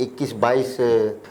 21-22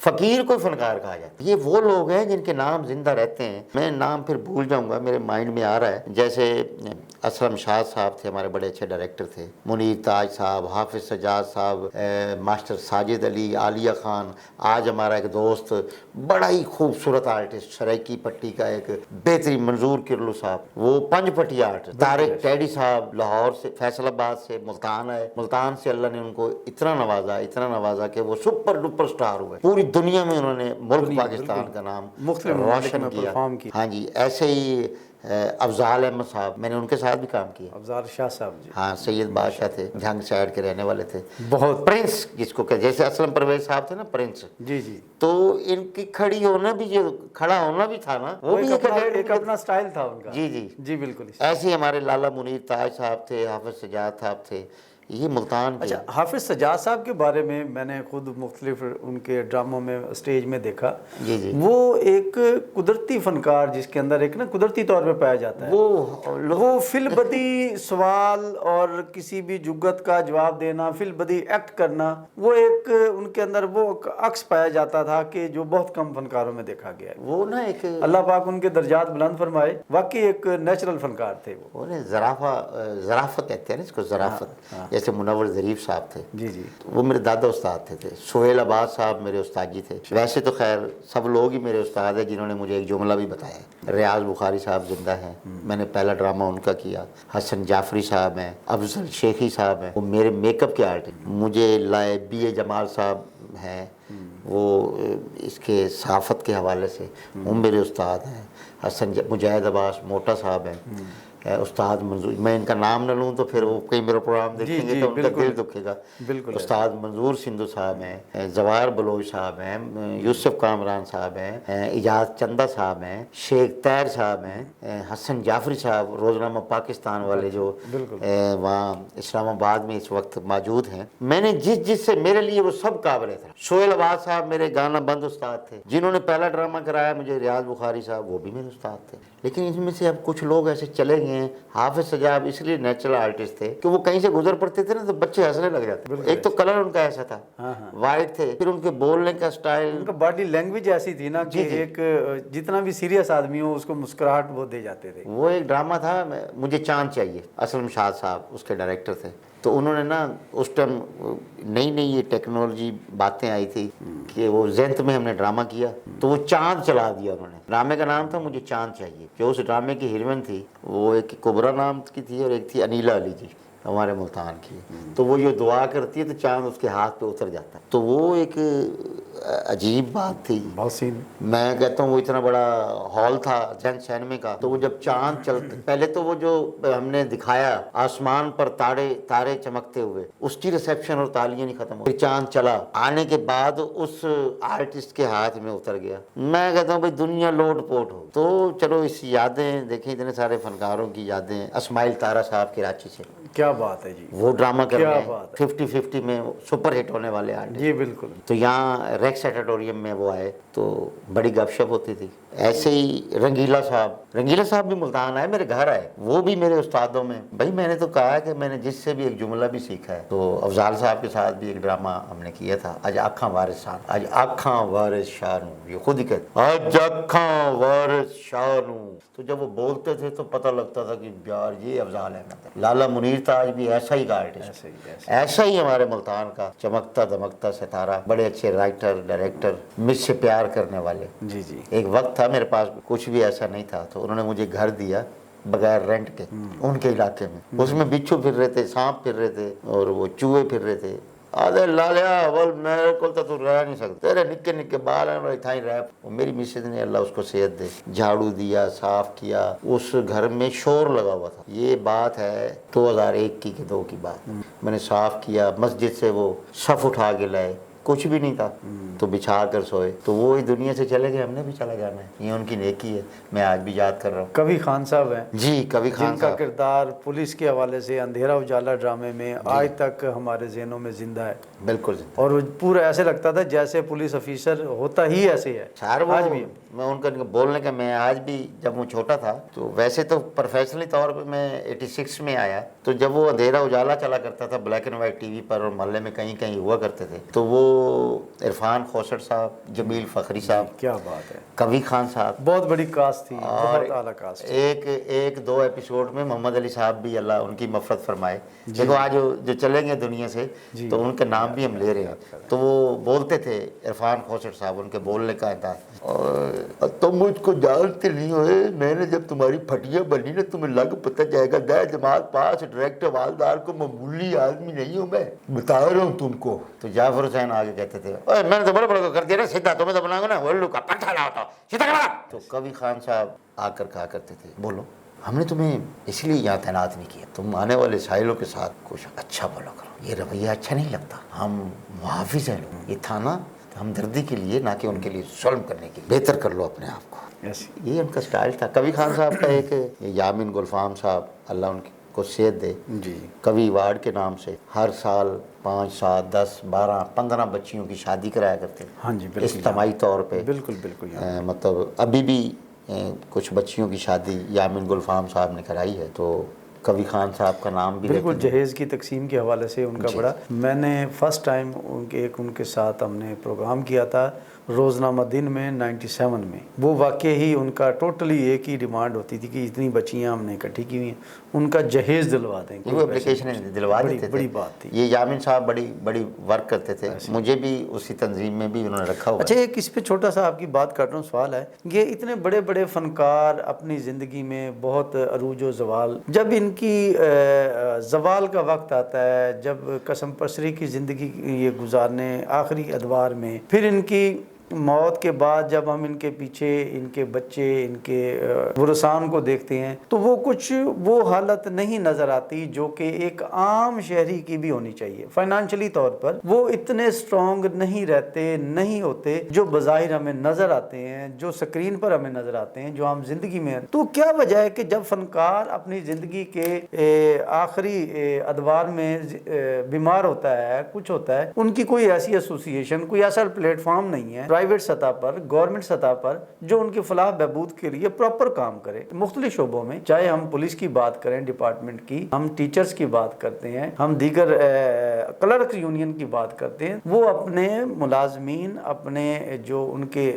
فقیر کو فنکار کہا جاتا ہے۔ یہ وہ لوگ ہیں جن کے نام زندہ رہتے ہیں۔ میں نام پھر بھول جاؤں گا، میرے مائنڈ میں آ رہا ہے، جیسے اسلم شاد صاحب تھے، ہمارے بڑے اچھے ڈائریکٹر تھے، منیر تاج صاحب، حافظ سجاد صاحب، ماسٹر ساجد علی، عالیہ خان، آج ہمارا ایک دوست بڑا ہی خوبصورت آرٹسٹ سرائکی پٹی کا ایک بہترین منظور کرلو صاحب، وہ پنج پٹی آرٹسٹ، طارق ٹیڈی صاحب لاہور سے، فیصل آباد سے ملتان آئے، ملتان سے اللہ نے ان کو اتنا نوازا کہ وہ سپر ڈپر سٹار ہوئے، پوری دنیا میں انہوں نے ملک پاکستان کا نام مختلف ممالک روشن میں کیا۔ پرفارم کی۔ ہاں جی، ایسے ہی افضال احمد صاحب، میں نے ان کے ساتھ بھی کام کیا۔ افضال شاہ صاحب جی، ہاں، سید بادشاہ تھے، جھنگ سائڈ کے رہنے والے تھے، بہت پرنس جس کو کہ جیسے اسلم پرویز صاحب تھے نا، پرنس، جی جی، تو ان کی کھڑی ہونا بھی، جو کھڑا ہونا بھی تھا نا، وہ بھی ایک اپنا سٹائل تھا ان کا۔ جی جی جی بالکل۔ ایسے ہی ہمارے لالا منیر تاج صاحب تھے، حافظ سجاد صاحب تھے، یہ ملتان کے۔ اچھا، حافظ سجاد صاحب کے بارے میں نے خود مختلف ان کے ڈراموں میں اسٹیج میں دیکھا، جی جی، وہ ایک قدرتی فنکار جس کے اندر ایک نا قدرتی طور پہ پایا جاتا ہے، وہ فی البدی سوال اور کسی بھی جگت کا جواب دینا، فی البدی ایکٹ کرنا، وہ ایک ان کے اندر وہ عکس پایا جاتا تھا کہ جو بہت کم فنکاروں میں دیکھا گیا ہے۔ وہ نا ایک، اللہ پاک ان کے درجات بلند فرمائے، واقعی ایک نیچرل فنکار تھے وہ۔ ظرافت کہتے ہیں نا اس کو، ظرافت، جیسے منور ظریف صاحب تھے، جی جی، وہ میرے دادا استاد تھے۔ سہیل عباد صاحب میرے استاد جی تھے۔ ویسے تو خیر سب لوگ ہی میرے استاد ہیں جنہوں نے مجھے ایک جملہ بھی بتایا۔ ریاض بخاری صاحب زندہ ہیں، میں نے پہلا ڈرامہ ان کا کیا۔ حسن جعفری صاحب ہیں، افضل شیخی صاحب ہیں، وہ میرے میک اپ کے آرٹسٹ۔ مجھے لائے بی اے جمال صاحب ہیں، وہ اس کے صحافت کے حوالے سے وہ میرے استاد ہیں۔ حسن مجاہد عباس موٹا صاحب ہیں، استاد منظور، میں ان کا نام نہ لوں تو پھر وہ کئی میرا پروگرام دیکھیں گے تو ان کا دل دکھے گا۔ بالکل، استاد منظور سندھو صاحب ہیں، زوار بلوچ صاحب ہیں، یوسف کامران صاحب ہیں، اجاز چندہ صاحب ہیں، شیخ طاہر صاحب ہیں، حسن جعفری صاحب روزنامہ پاکستان والے جو وہاں اسلام آباد میں اس وقت موجود ہیں۔ میں نے جس سے میرے لیے وہ سب قابل تھا۔ سہیل عباد صاحب میرے گانا بند استاد تھے، جنہوں نے پہلا ڈرامہ کرایا مجھے ریاض بخاری صاحب، وہ بھی میرے استاد تھے۔ لیکن ان میں سے اب کچھ لوگ ایسے چلے گئے ہیں۔ حافظ سجاد اس لیے نیچرل آرٹسٹ تھے کہ وہ کہیں سے گزر پڑتے تھے نا تو بچے ہنسنے لگ جاتے۔ ایک تو کلر ان کا ایسا تھا، وائٹ تھے، پھر ان کے بولنے کا سٹائل، ان کا باڈی لینگویج ایسی تھی نا کہ ایک جتنا بھی سیریس آدمی ہو اس کو مسکراہٹ وہ دے جاتے تھے۔ وہ ایک ڈرامہ تھا مجھے چاند چاہیے، اسلم شاد صاحب اس کے ڈائریکٹر تھے، تو انہوں نے نا اس ٹائم نئی یہ ٹیکنالوجی باتیں آئی تھی کہ وہ زینت میں ہم نے ڈرامہ کیا تو وہ چاند چلا دیا انہوں نے۔ ڈرامے کا نام تھا مجھے چاند چاہیے، جو اس ڈرامے کی ہیروئن تھی وہ ایک کبرا نام کی تھی اور ایک تھی انیلا علی جی، ہمارے ملتان کی۔ تو وہ یہ دعا کرتی ہے تو چاند اس کے ہاتھ پہ اتر جاتا ہے، تو وہ ایک عجیب بات تھی۔ بہت سین، میں کہتا ہوں وہ اتنا بڑا ہال تھا جنگ سینمے کا، تو وہ جب چاند چلتے، پہلے تو وہ جو ہم نے دکھایا آسمان پر تارے چمکتے ہوئے، اس کی ریسیپشن اور تالیاں نہیں ختم ہوئی، پھر چاند چلا، آنے کے بعد اس آرٹسٹ کے ہاتھ میں اتر گیا۔ میں کہتا ہوں بھائی دنیا لوٹ پوٹ ہو۔ تو چلو اس یادیں دیکھیں، اتنے سارے فنکاروں کی یادیں، اسماعیل طارہ صاحب کراچی سے، کیا بات ہے جی، وہ ڈرامہ کر رہے ہیں، بات 50-50 میں سپر ہٹ ہونے والے آرٹسٹ۔ جی بالکل۔ تو یہاں ریکس ایڈیٹوریم میں وہ آئے تو بڑی گپ شپ ہوتی تھی۔ ایسے ہی رنگیلا صاحب بھی ملتان آئے، میرے گھر آئے، وہ بھی میرے استادوں میں۔ بھائی میں نے تو کہا کہ میں نے جس سے بھی ایک جملہ بھی سیکھا ہے، تو افضال صاحب کے ساتھ بھی ایک ڈرامہ ہم نے کیا تھا، آج آنکھاں وارث شانو، یہ خود ہی کہتے آج آنکھاں وارث شانو۔ تو جب وہ بولتے تھے تو پتہ لگتا تھا کہ یار یہ افضال احمد ہے۔ لالا منیر تاج بھی ایسا ہی آرٹسٹ، ایسا ہی ہمارے ملتان کا چمکتا دمکتا ستارہ، بڑے اچھے رائٹر ڈائریکٹر، مجھ سے پیار کرنے والے۔ جی جی، ایک وقت تھا میرے پاس کچھ بھی ایسا نہیں تھا تو انہوں نے مجھے گھر دیا بغیر رینٹ کے ان کے علاقے میں، اس میں بچھو پھر رہے تھے، سانپ پھر رہے تھے اور وہ چوہے پھر رہے تھے۔ آدھے لالیا بول میرے کو تو رہ نہیں سکتا، تیرے نکے نکے بال ہیں اور اتنا ہی رہ۔ میری مسز نے اللہ اس کو صحت دے جھاڑو دیا، صاف کیا، اس گھر میں شور لگا ہوا تھا۔ یہ بات ہے 2001 کی کہ 2 کی بات، میں نے صاف کیا، مسجد سے وہ صف اٹھا کے لائے، کچھ بھی نہیں تھا تو بچھا کر سوئے۔ تو وہ اس دنیا سے چلے گئے، ہم نے بھی چلا جانا ہے، یہ ان کی نیکی ہے، میں آج بھی یاد کر رہا ہوں۔ کبھی خان صاحب ہیں جی، کبھی خان جن کا صاحب، کردار پولیس کے حوالے سے اندھیرا اجالا ڈرامے میں آج تک ہمارے ذہنوں میں زندہ ہے، بالکل۔ اور وہ پورا ایسے لگتا تھا جیسے پولیس افیسر ہوتا ہی ایسے ہے سر وہ آج بھی۔ میں ان کا بولنے کا، میں آج بھی جب وہ چھوٹا تھا تو ویسے تو پروفیشنلی طور پہ میں 86 میں آیا، تو جب وہ اندھیرا اجالا چلا کرتا تھا black and white T V پر اور محلے میں کہیں کہیں ہوا کرتے تھے، تو وہ عرفان خوشر صاحب، جمیل فخری صاحب، کیا بات ہے، کوی خان صاحب، بہت بڑی کاسٹ تھی، اور بہت اعلیٰ کاسٹ. ایک دو ایپیسوڈ میں محمد علی صاحب بھی، اللہ ان کی مغفرت فرمائے. دیکھو آج جو چلیں گے دنیا سے تو ان کے نام بھی ہم لے رہے ہیں. تو وہ بولتے تھے عرفان خوشر صاحب، ان کے بولنے کا انداز، اور تم مجھ کو جانتے نہیں ہوئے، میں نے جب تمہاری پھٹیاں بنی نا تمہیں لگ پتہ جائے گا، دہ جماعت پاس ڈائریکٹر والدار کو معمولی آدمی نہیں ہوں میں، بتا رہا ہوں تم کو. تو جعفر حسین آگے کہتے تھے اوے میں نے تو بڑا بڑا کر دیا نا سیدھا، تمہیں تو بناؤں گا نا الو کا پٹھا لاتا سیدھا کرا. تو کوی خان صاحب آ کر کہا کرتے تھے بولو، ہم نے تمہیں اس لیے یہاں تعینات نہیں کیا، تم آنے والے سائلوں کے ساتھ کچھ اچھا بولا کرو، یہ رویہ اچھا نہیں لگتا، ہم محافظ ہیں لوگ، یہ تھا نا ہمدردی کے لیے نہ کہ ان کے لیے ظلم کرنے کے لیے، بہتر کر لو اپنے آپ کو. یہ ان کا سٹائل تھا. کوی خان صاحب کا ایک یامین گلفام صاحب، اللہ ان کو صحت دے، جی، کوی وارڈ کے نام سے ہر سال 5 7 10 12 15 بچیوں کی شادی کرایا کرتے ہیں. ہاں جی، بالکل اجتماعی طور پہ، بالکل بالکل. مطلب ابھی بھی کچھ بچیوں کی شادی یامین گلفام صاحب نے کرائی ہے. تو کوی خان صاحب کا نام بھی بالکل جہیز کی تقسیم کے حوالے سے ان کا بڑا، میں نے فرسٹ ٹائم ان کے ساتھ ہم نے پروگرام کیا تھا روزنامہ دن میں 97 میں. وہ واقعی ہی ان کا ٹوٹلی ایک ہی ڈیمانڈ ہوتی تھی کہ اتنی بچیاں ہم نے اکٹھی کی ہوئی ہیں، ان کا جہیز دلوا دیں. وہ اپلیکیشن دلوا دیتے تھے، بڑی بات تھی. یہ یامین صاحب بڑی ورک کرتے تھے، مجھے بھی اسی تنظیم میں بھی انہوں نے رکھا ہوا. اچھا ایک اس پہ چھوٹا سا آپ کی بات کر رہا ہوں، سوال ہے، یہ اتنے بڑے بڑے فنکار اپنی زندگی میں بہت عروج و زوال، جب ان کی زوال کا وقت آتا ہے، جب قسم پسری کی زندگی یہ گزارنے آخری ادوار میں، پھر ان کی موت کے بعد جب ہم ان کے پیچھے ان کے بچے ان کے ورثان کو دیکھتے ہیں تو وہ کچھ وہ حالت نہیں نظر آتی جو کہ ایک عام شہری کی بھی ہونی چاہیے. فائنانشلی طور پر وہ اتنے سٹرونگ نہیں رہتے، نہیں ہوتے جو بظاہر ہمیں نظر آتے ہیں، جو سکرین پر ہمیں نظر آتے ہیں، جو ہم زندگی میں ہیں. تو کیا وجہ ہے کہ جب فنکار اپنی زندگی کے آخری ادوار میں بیمار ہوتا ہے، کچھ ہوتا ہے، ان کی کوئی ایسی ایسوسیشن، کوئی ایسا پلیٹ فارم نہیں ہے پرائیویٹ سطح پر، گورنمنٹ سطح پر، جو ان کی فلاح بہبود کے لیے پراپر کام کرے مختلف شعبوں میں، چاہے ہم پولیس کی بات کریں ڈپارٹمنٹ کی، ہم ٹیچرز کی بات کرتے ہیں، ہم دیگر کلرک یونین کی بات کرتے ہیں. وہ اپنے ملازمین، اپنے جو ان کے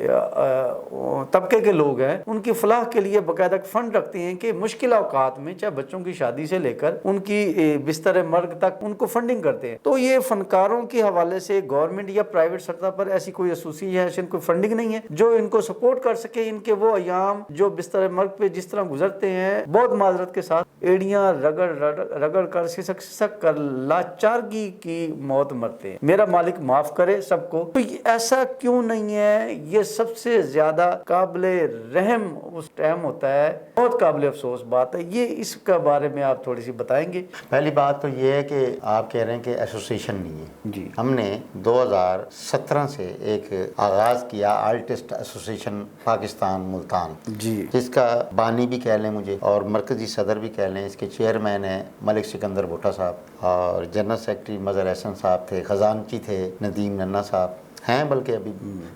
طبقے کے لوگ ہیں، ان کی فلاح کے لیے باقاعدہ فنڈ رکھتے ہیں کہ مشکل اوقات میں، چاہے بچوں کی شادی سے لے کر ان کی بستر مرگ تک، ان کو فنڈنگ کرتے ہیں. تو یہ فنکاروں کے حوالے سے گورنمنٹ یا پرائیویٹ سطح پر ایسی کوئی ایسوسیشن، کوئی فنڈنگ نہیں ہے جو ان کو سپورٹ کر سکے. ان کے وہ ایام جو بستر مرگ پہ جس طرح گزرتے ہیں، بہت معذرت کے ساتھ ایڑیاں رگڑ کر سسک کر لاچارگی کی موت مرتے ہیں. میرا مالک معاف کرے سب کو. تو ایسا کیوں نہیں ہے؟ یہ سب سے زیادہ قابل رحم اس ٹائم ہوتا ہے، بہت قابل افسوس بات ہے. یہ اس کے بارے میں آپ تھوڑی سی بتائیں گے؟ پہلی بات تو یہ ہے کہ آپ کہہ رہے ہیں کہ ایسوسیشن نہیں ہے. جی، ہم نے 2017 سے ایک آغاز کیا آرٹسٹ ایسوسیشن پاکستان ملتان، جی، جس کا بانی بھی کہہ لیں مجھے اور مرکزی صدر بھی کہہ لیں. اس کے چیئرمین ہیں ملک سکندر بھٹا صاحب، اور جنرل سیکرٹری مظہر احسن صاحب تھے، خزانچی تھے ندیم ننا صاحب ہیں، بلکہ ابھی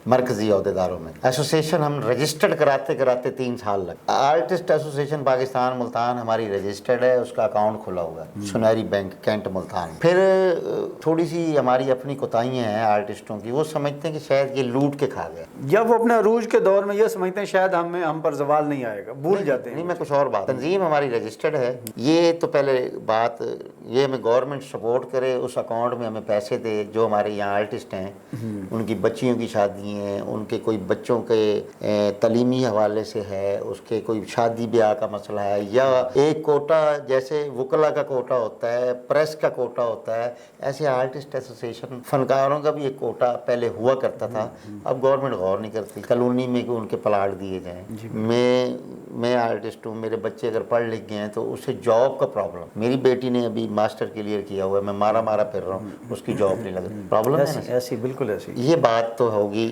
مرکزی عہدیداروں میں. ایسوسیشن ہم رجسٹرڈ کراتے 3 سال لگ. آرٹسٹ ایسوسیشن پاکستان ملتان ہماری رجسٹرڈ ہے، اس کا اکاؤنٹ کھلا ہوا ہے سنہری بینک کینٹ ملتان. پھر تھوڑی سی ہماری اپنی کوتاہیاں ہیں آرٹسٹوں کی، وہ سمجھتے ہیں کہ شاید یہ لوٹ کے کھا گیا، یا وہ اپنے عروج کے دور میں یہ سمجھتے ہیں شاید ہم پر زوال نہیں آئے گا، بھول جاتے ہیں. نہیں، میں کچھ اور بات، تنظیم ہماری رجسٹرڈ ہے. یہ تو پہلے بات، یہ ہمیں گورنمنٹ سپورٹ کرے، اس اکاؤنٹ میں ہمیں پیسے دے. جو ہمارے یہاں آرٹسٹ ہیں ان کی بچیوں کی شادی ہیں، ان کے کوئی بچوں کے تعلیمی حوالے سے ہے، اس کے کوئی شادی بیاہ کا مسئلہ ہے، یا ایک کوٹا جیسے وکلا کا کوٹا ہوتا ہے، پریس کا کوٹا ہوتا ہے، ایسے آرٹسٹ ایسوسیشن فنکاروں کا بھی ایک کوٹا پہلے ہوا کرتا تھا. اب گورنمنٹ غور نہیں کرتی. کالونی میں کہ ان کے پلاٹ دیے جائیں. میں آرٹسٹ ہوں، میرے بچے اگر پڑھ لکھ گئے ہیں تو اسے جاب کا پرابلم. میری بیٹی نے ابھی ماسٹر کلیئر کیا ہوا ہے، میں مارا پھر رہا ہوں، اس کی جاب نہیں لگ رہی. پرابلم ہے نا ایسی بالکل ایسی. یہ بات تو ہوگی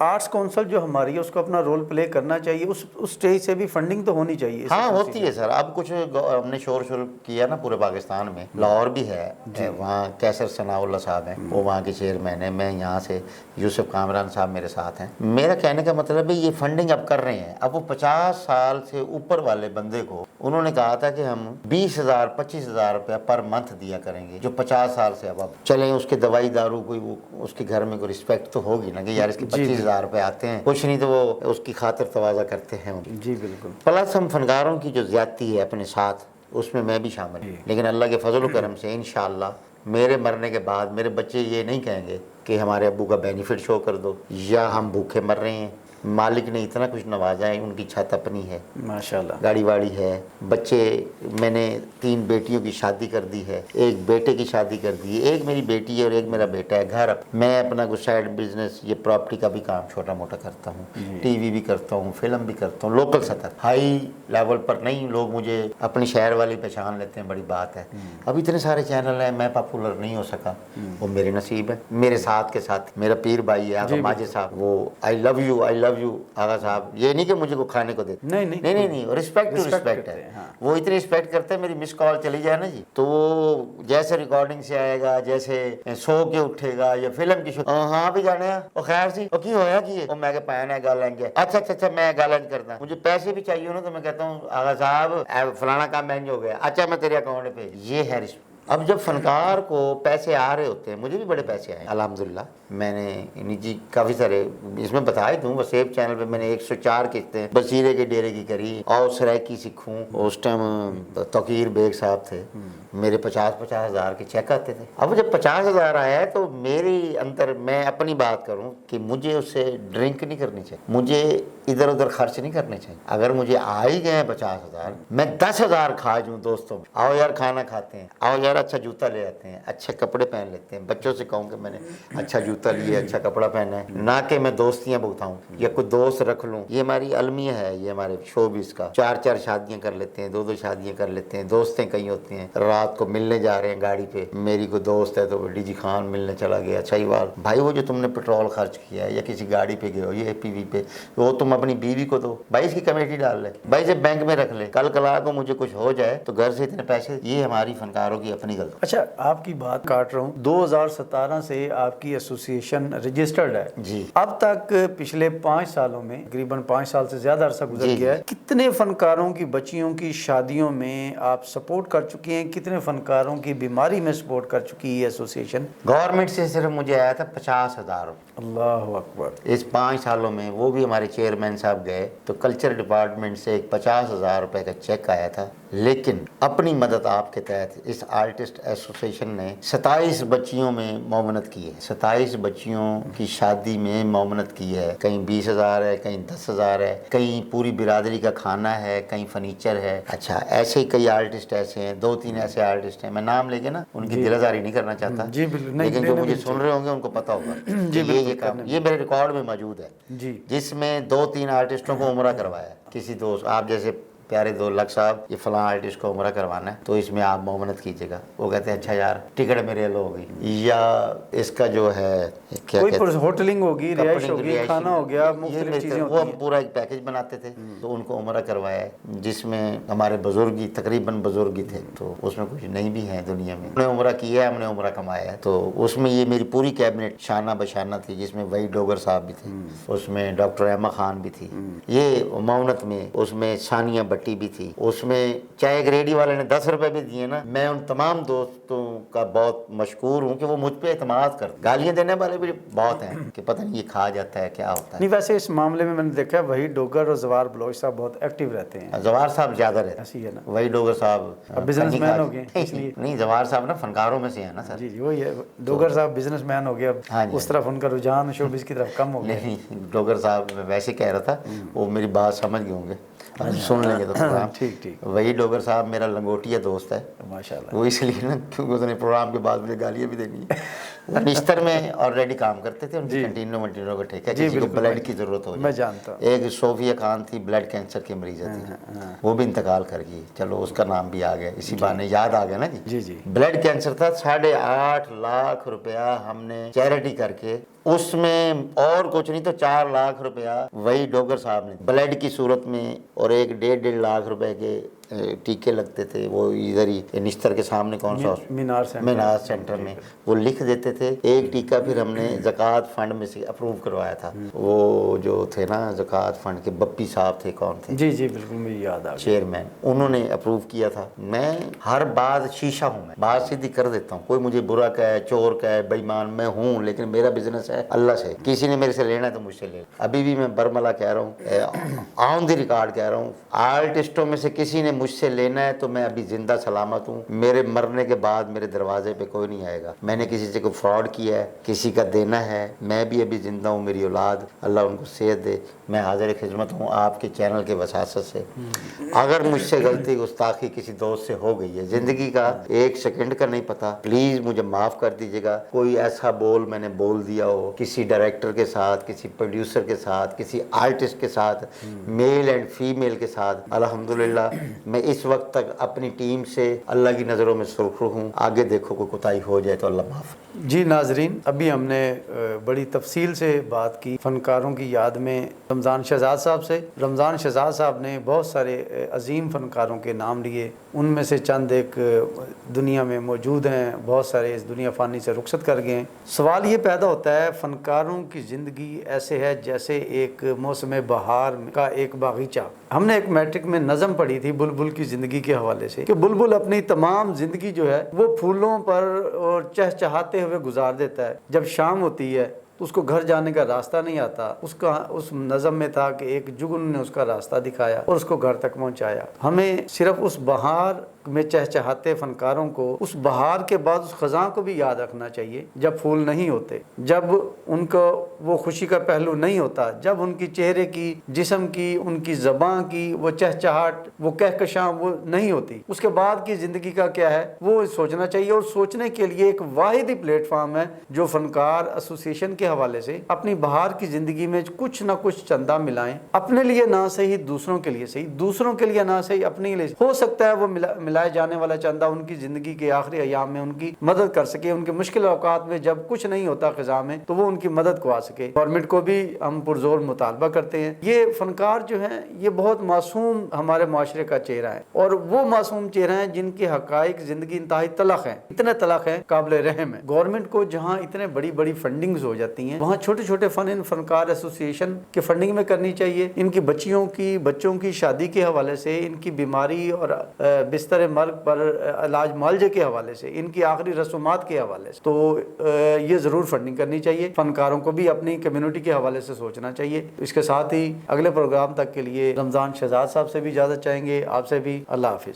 آرٹس کونسل جو ہماری ہے اس کو اپنا رول پلے کرنا چاہیے, اس اسٹیج سے بھی فنڈنگ تو ہونی چاہیے. ہاں ہوتی ہے سر. اب کچھ ہم نے شور کیا نا پورے پاکستان میں, لاہور بھی ہے, وہاں کیسر ثناء اللہ صاحب ہیں, وہ وہاں کے چیئرمین ہیں, میں یہاں سے یوسف کامران صاحب میرے ساتھ ہیں. میرا کہنے کا مطلب ہے یہ فنڈنگ اب کر رہے ہیں. اب وہ 50 سال سے اوپر والے بندے کو انہوں نے کہا تھا کہ ہم 20,000 25,000 روپیہ پر منتھ دیا کریں گے, جو 50 سال سے اب چلیں اس کے دوائی دارو کوئی وہ اس کے گھر میں کوئی رسپیکٹ تو ہوگی نا کہ یار اس کے 25,000 روپے آتے ہیں, کچھ نہیں تو وہ اس کی خاطر تواضع کرتے ہیں. جی بالکل. پلس ہم فنکاروں کی جو زیادتی ہے اپنے ساتھ اس میں میں بھی شامل ہوں, لیکن اللہ کے فضل و کرم سے انشاءاللہ میرے مرنے کے بعد میرے بچے یہ نہیں کہیں گے کہ ہمارے ابو کا بینیفٹ شو کر دو یا ہم بھوکے مر رہے ہیں. مالک نے اتنا کچھ نوازا ہے, ان کی چھت اپنی ہے ماشاءاللہ, گاڑی واڑی ہے, بچے, میں نے 3 بیٹیوں کی شادی کر دی ہے, 1 بیٹے کی شادی کر دی ہے, 1 میری بیٹی ہے اور 1 میرا بیٹا ہے. گھر میں اپنا کوئی سائڈ بزنس یہ پراپرٹی کا بھی کام چھوٹا موٹا کرتا ہوں, ٹی وی بھی کرتا ہوں, فلم بھی کرتا ہوں, لوکل سطح, ہائی لیول پر نہیں. لوگ مجھے اپنی شہر والی پہچان لیتے ہیں, بڑی بات ہے. اب اتنے سارے چینل ہیں, میں پاپولر نہیں ہو سکا, وہ میرے نصیب ہے. میرے ساتھ کے ساتھ میرا پیر بھائی ہے آقا ماجد صاحب, وہ آئی لو یو آقا صاحب, یہ نہیں کہ مجھے کو کھانے کو دیتے, نہیں, رسپیکٹ ہے. وہ اتنی رسپیکٹ کرتے ہیں, میری مس کال چلی جائے نا جی تو وہ جیسے ریکارڈنگ سے آئے گا, جیسے سو کے اٹھے گا یا فلم کی ہاں بھی جانے ہیں خیر سی کی ہویا کی ہے, میں کہ پہن ہے گل لیں گے, اچھا میں گل لیں کرتا ہوں. مجھے پیسے بھی چاہیے نا تو میں کہتا ہوں آقا صاحب فلانا کام مہنگا ہو گیا, اچھا میں تیرے اکاؤنٹ پہ. یہ ہے رسپیکٹ. اب جب فنکار کو پیسے آ رہے ہوتے ہیں, مجھے بھی بڑے پیسے آئے الحمدللہ. میں نے نجی کافی سارے اس میں بتائے دوں, وسیب چینل پہ میں نے 104 قسطیں بصیرے کے ڈیرے کی کری, اور سرائکی سکھوں. اس ٹائم توقیر بیگ صاحب تھے, میرے 50 ہزار کے چیک آتے تھے. اب جب 50 ہزار آیا ہے تو میرے اندر, میں اپنی بات کروں کہ مجھے اس سے ڈرنک نہیں کرنی چاہیے, مجھے ادھر ادھر خرچ نہیں کرنے چاہیے. اگر مجھے آ ہی گئے 50 ہزار, میں 10 ہزار کھا جوں دوستوں, آؤ یار کھانا کھاتے ہیں, آؤ یار اچھا جوتا لے آتے ہیں, اچھے کپڑے پہن لیتے ہیں. بچوں سے کہوں کہ میں نے اچھا جوتا لیا, اچھا کپڑا پہنا ہے, نہ کہ میں دوستیاں بتاؤں یا کوئی دوست رکھ لوں. یہ ہماری المیہ ہے, یہ ہمارے شوبز کا. 4 شادیاں کر لیتے ہیں, 2 شادیاں کر لیتے ہیں. دوستیں کئی ہوتی ہیں, رات کو ملنے جا رہے ہیں گاڑی پہ, میری کوئی دوست ہے تو ڈی جی خان ملنے چلا گیا. اچھا وال بھائی وہ جو تم نے پیٹرول خرچ کیا ہے یا کسی گاڑی پہ گئے ہو, یہ پی وی پہ, وہ تم اپنی بیوی کو دو بھائی, اس کی کمیٹی ڈال لے بھائی, سے بینک میں رکھ لے, کل کلا کو مجھے کچھ ہو جائے تو گھر سے اتنے پیسے. یہ ہماری فنکاروں کی اپنی غلطی. اچھا آپ کی بات کاٹ رہا ہوں, 2017 سے آپ کی ایسوسیشن رجسٹرڈ ہے جی. اب تک پچھلے 5 سالوں میں تقریباً 5 سال سے زیادہ عرصہ گزر گیا ہے, کتنے فنکاروں کی بچیوں کی شادیوں میں آپ سپورٹ کر چکے ہیں, کتنے فنکاروں کی بیماری میں سپورٹ کر چکی ہے ایسوسیشن؟ گورنمنٹ سے صرف مجھے آیا تھا 50,000. اللہ اکبر. اس 5 سالوں میں وہ بھی ہمارے چیئرمین صاحب گئے تو کلچر ڈپارٹمنٹ سے ایک 50,000 روپے کا چیک آیا تھا. لیکن اپنی مدد آپ کے تحت اس آرٹسٹ ایسوسیشن نے 27 بچیوں میں معاونت کی ہے, 27 بچیوں کی شادی میں معاونت کی ہے. کہیں 20,000 ہے, کہیں 10,000 ہے, کہیں پوری برادری کا کھانا ہے, کہیں فرنیچر ہے. اچھا ایسے ہی کئی آرٹسٹ ایسے ہیں, 2-3 ایسے آرٹسٹ ہیں, میں نام لے کے نا ان کی دل آزاری نہیں کرنا چاہتا, لیکن جو مجھے سن رہے ہوں گے ان کو پتہ ہوگا یہ کام, یہ میرے ریکارڈ میں موجود ہے, جس میں 2-3 آرٹسٹوں کو عمرہ کروایا. کسی دوست آپ جیسے پیارے 2 لاکھ صاحب, یہ فلاں آرٹسٹ کو عمرہ کروانا ہے تو اس میں آپ معاونت کیجیے گا. وہ کہتے ہیں اچھا یار ٹکٹ میرے لو ہوگی, یا اس کا جو ہے کیا کوئی ہوٹلنگ ہوگی, رہائش ہوگی, کھانا ہو گیا, مختلف چیزیں ہوتی ہیں. وہ پورا ایک پیکج بناتے تھے تو ان کو عمرہ کروایا ہے, جس میں ہمارے بزرگی تقریباً بزرگی تھے, تو اس میں کچھ نہیں بھی ہیں دنیا میں. ہم نے عمرہ کیا ہے, ہم نے عمرہ کمایا ہے. تو اس میں یہ میری پوری کیبنٹ شانہ بشانہ تھی, جس میں وحید ڈوگر صاحب بھی تھے, اس میں ڈاکٹر احمد خان بھی تھی, یہ معاونت میں اس میں ثانیہ بٹی بھی تھی, اس میں چائے ایک ریڈی والے نے 10 روپے بھی دیے نا. میں ان تمام دوستوں کا بہت مشکور ہوں کہ وہ مجھ پہ اعتماد کرتے. گالیاں دینے والے بھی بہت ہیں کہ پتہ نہیں یہ کھا جاتا ہے کیا ہوتا ہے. نہیں ویسے اس معاملے میں نے دیکھا وحید ڈوگر اور زوار بلوچ صاحب بہت ایکٹیو رہتے ہیں. زوار صاحب زیادہ رہتے ایسی ہے نا, وحید ڈوگر صاحب بزنس مین ہو گئے نہیں, زوار صاحب نا فنکاروں میں سے ہیں نا سر. جی وہی ہے, ڈوگر صاحب بزنس مین ہو گیا, اس طرف ان کا رجحان شوبز کی طرف کم ہو گیا. نہیں ڈوگر صاحب میں ویسے کہہ رہا تھا, وہ میری بات سمجھ گئے ہوں گے, سن لیں گے تو پروگرام. ٹھیک. وہی ڈوگر صاحب میرا لنگوٹیا دوست ہے ماشاءاللہ. وہ اس لیے نا کیونکہ اس نے پروگرام کے بعد مجھے گالیاں بھی دینی ہیں. وہ نشتر میں آلریڈی کام کرتے تھے, ان کی کنٹینوں کا ٹھیک ہے, کسی کو بلڈ کی ضرورت ہو میں جانتا ہوں. ایک صوفیہ خان تھی, بلڈ کینسر کی مریض تھی, وہ بھی انتقال کر گئی. چلو اس کا نام بھی آ گیا, اسی بہانے یاد آ گیا نا جی. بلڈ کینسر تھا, 8.5 لاکھ روپیہ ہم نے چیریٹی کر کے اس میں اور کچھ نہیں تو 4 لاکھ روپیہ وہی ڈوگر صاحب نے بلڈ کی صورت میں، اور 1.5 لاکھ روپے کے ٹیکے لگتے تھے، وہ ادھر ہی نشتر کے سامنے کون سا مینار سینٹر میں وہ لکھ دیتے تھے۔ ایک ٹیکہ پھر ہم نے زکوٰۃ فنڈ میں سے اپروو کروایا تھا، وہ جو تھے نا زکوٰۃ فنڈ کے بپی صاحب تھے، کون تھے، جی جی بالکل مجھے یاد آ گیا، چیئرمین، انہوں نے اپروو کیا تھا۔ میں ہر بات شیشہ ہوں، میں بات سیدھی کر دیتا ہوں، کوئی مجھے برا کہے، چور کہے، بےایمان، میں ہوں، لیکن میرا بزنس ہے اللہ سے، کسی نے میرے سے لینا ہے تو مجھ سے لے۔ ابھی بھی میں برملا کہہ رہا ہوں، آن دی ریکارڈ کہہ رہا ہوں، آرٹسٹوں میں سے کسی نے مجھ سے لینا ہے تو میں ابھی زندہ سلامت ہوں، میرے مرنے کے بعد میرے دروازے پہ کوئی نہیں آئے گا۔ میں نے کسی سے کوئی فراڈ کیا ہے، کسی کا دینا ہے، میں بھی ابھی زندہ ہوں، میری اولاد اللہ ان کو صحت دے، میں حاضر خدمت ہوں آپ کے چینل کے وساطت سے۔ اگر مجھ سے غلطی گستاخی کسی دوست سے ہو گئی ہے، زندگی کا 1 سیکنڈ کا نہیں پتا، پلیز مجھے معاف کر دیجیے گا۔ کوئی ایسا بول میں نے بول دیا ہو کسی ڈائریکٹر کے ساتھ، کسی پروڈیوسر کے ساتھ، کسی آرٹسٹ کے ساتھ، میل اینڈ فیمیل کے ساتھ، الحمدللہ میں اس وقت تک اپنی ٹیم سے اللہ کی نظروں میں سرخرو ہوں۔ آگے دیکھو کوئی کوتاہی ہو جائے تو اللہ معاف۔ جی ناظرین، ابھی ہم نے بڑی تفصیل سے بات کی فنکاروں کی یاد میں رمضان شہزاد صاحب سے۔ رمضان شہزاد صاحب نے بہت سارے عظیم فنکاروں کے نام لیے، ان میں سے چند ایک دنیا میں موجود ہیں، بہت سارے اس دنیا فانی سے رخصت کر گئے ہیں۔ سوال یہ پیدا ہوتا ہے، فنکاروں کی زندگی ایسے ہے جیسے ایک موسم بہار کا ایک باغیچہ۔ ہم نے ایک میٹرک میں نظم پڑھی تھی بلبل کی زندگی کے حوالے سے، کہ بلبل اپنی تمام زندگی جو ہے وہ پھولوں پر اور چہچہاتے ہوئے گزار دیتا ہے۔ جب شام ہوتی ہے تو اس کو گھر جانے کا راستہ نہیں آتا۔ اس نظم میں تھا کہ ایک جگن نے اس کا راستہ دکھایا اور اس کو گھر تک پہنچایا۔ ہمیں صرف اس بہار میں چہچہاتے فنکاروں کو، اس بہار کے بعد اس خزاں کو بھی یاد رکھنا چاہیے جب پھول نہیں ہوتے، جب ان کو وہ خوشی کا پہلو نہیں ہوتا، جب ان کی چہرے کی، جسم کی، ان کی زبان کی وہ چہچہاٹ، وہ کہکشاں وہ نہیں ہوتی۔ اس کے بعد کی زندگی کا کیا ہے وہ سوچنا چاہیے، اور سوچنے کے لیے ایک واحد ہی پلیٹ فارم ہے جو فنکار ایسوسیشن کے حوالے سے اپنی بہار کی زندگی میں کچھ نہ کچھ چندہ ملائیں، اپنے لیے نہ صحیح دوسروں کے لیے صحیح، دوسروں کے لیے نہ صحیح اپنے لیے، ہو سکتا ہے وہ ملائے جانے والا چندہ ان کی زندگی کے آخری ایام میں ان کی مدد کر سکے، ان کے مشکل اوقات میں جب کچھ نہیں ہوتا خزاں میں تو وہ ان کی مدد کو آ سکے۔ گورنمنٹ کو بھی ہم پرزور مطالبہ کرتے ہیں۔ یہ فنکار جو ہیں یہ بہت معصوم ہمارے معاشرے کا چہرہ ہے، اور وہ معصوم چہرہ ہیں جن کے حقائق زندگی انتہائی تلخ ہیں، اتنے تلخ ہیں قابل رحم ہے۔ گورنمنٹ کو جہاں اتنے بڑی بڑی فنڈنگز ہو جاتی ہیں وہاں چھوٹے چھوٹے فنکار ایسوسیشن کے فنڈنگ میں کرنی چاہیے۔ ان کی بچوں کی شادی کے حوالے سے، ان کی بیماری اور بستر مرگ پر علاج معالجے کے حوالے سے، ان کی آخری رسومات کے حوالے سے تو یہ ضرور فنڈنگ کرنی چاہیے۔ فنکاروں کو بھی اپنی کمیونٹی کے حوالے سے سوچنا چاہیے۔ اس کے ساتھ ہی اگلے پروگرام تک کے لیے رمضان شہزاد صاحب سے بھی اجازت چاہیں گے، آپ سے بھی۔ اللہ حافظ۔